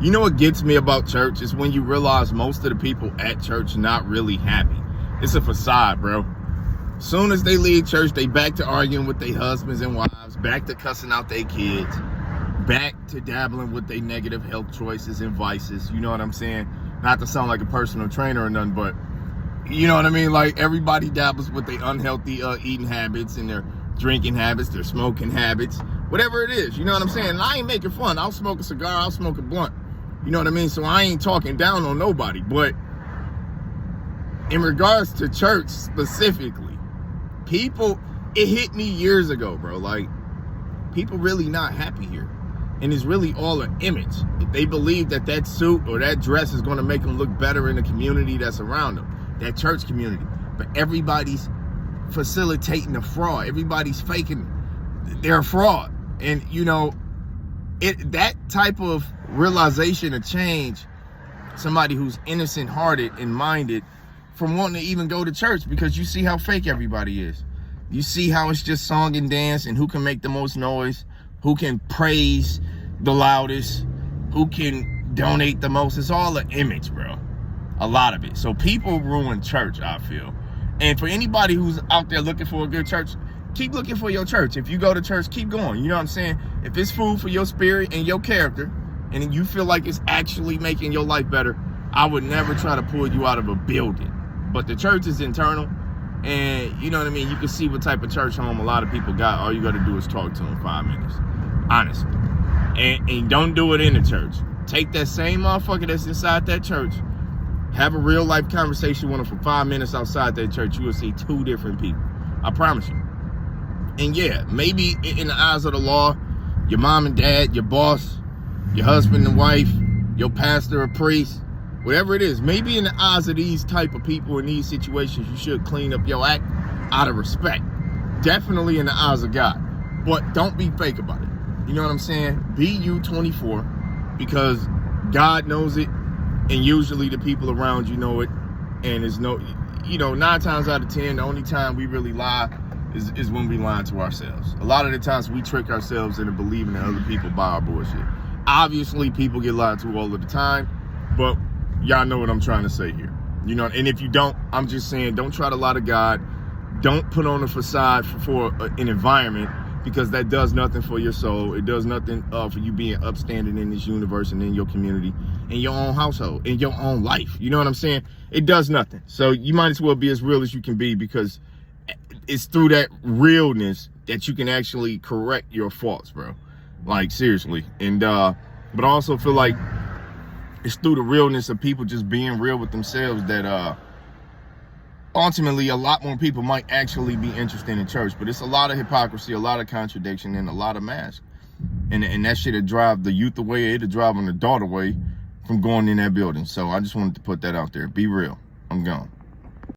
You know what gets me about church is when you realize most of the people at church not really happy. It's a facade, bro. Soon as they leave church, they back to arguing with their husbands and wives, back to cussing out their kids, back to dabbling with their negative health choices and vices. You know what I'm saying? Not to sound like a personal trainer or nothing, but you know what I mean? Like, everybody dabbles with their unhealthy eating habits and their drinking habits, their smoking habits, whatever it is. You know what I'm saying? And I ain't making fun. I'll smoke a cigar, I'll smoke a blunt. You know what I mean? So I ain't talking down on nobody. But in regards to church specifically, people, it hit me years ago, bro. Like, people really not happy here. And it's really all an image. They believe that that suit or that dress is going to make them look better in the community that's around them, that church community. But everybody's facilitating a fraud. Everybody's faking. They're a fraud. And, you know, that type of realization of change somebody who's innocent hearted and minded from wanting to even go to church, because you see how fake everybody is. You see how it's just song and dance and who can make the most noise, who can praise the loudest, who can donate the most. It's all an image, bro. A lot of it. So people ruin church, I feel. And for anybody who's out there looking for a good church, keep looking for your church. If you go to church, keep going. You know what I'm saying? If it's food for your spirit and your character, and you feel like it's actually making your life better, I would never try to pull you out of a building. But the church is internal, and you know what I mean? You can see what type of church home a lot of people got. All you got to do is talk to them 5 minutes, honestly. And don't do it in the church. Take that same motherfucker that's inside that church, have a real life conversation with them for 5 minutes outside that church. You will see 2 different people. I promise you. And yeah, maybe in the eyes of the law, your mom and dad, your boss, your husband and wife, your pastor or priest, whatever it is, maybe in the eyes of these type of people in these situations, you should clean up your act out of respect. Definitely in the eyes of God. But don't be fake about it. You know what I'm saying? Be you 24, because God knows it, and usually the people around you know it. And it's no, you know, 9 times out of 10, the only time we really lie is when we lie to ourselves. A lot of the times we trick ourselves into believing that other people buy our bullshit. Obviously, people get lied to all of the time, but y'all know what I'm trying to say here. You know, and if you don't, I'm just saying, don't try to lie to God. Don't put on a facade for an environment, because that does nothing for your soul. It does nothing for you being upstanding in this universe and in your community, in your own household, in your own life. You know what I'm saying? It does nothing. So you might as well be as real as you can be, because it's through that realness that you can actually correct your faults, bro. Like, seriously. And but I also feel like it's through the realness of people just being real with themselves that ultimately a lot more people might actually be interested in church. But it's a lot of hypocrisy, a lot of contradiction, and a lot of mask. And that shit'll drive the youth away. It'll drive an adult away from going in that building. So I just wanted to put that out there. Be real. I'm gone.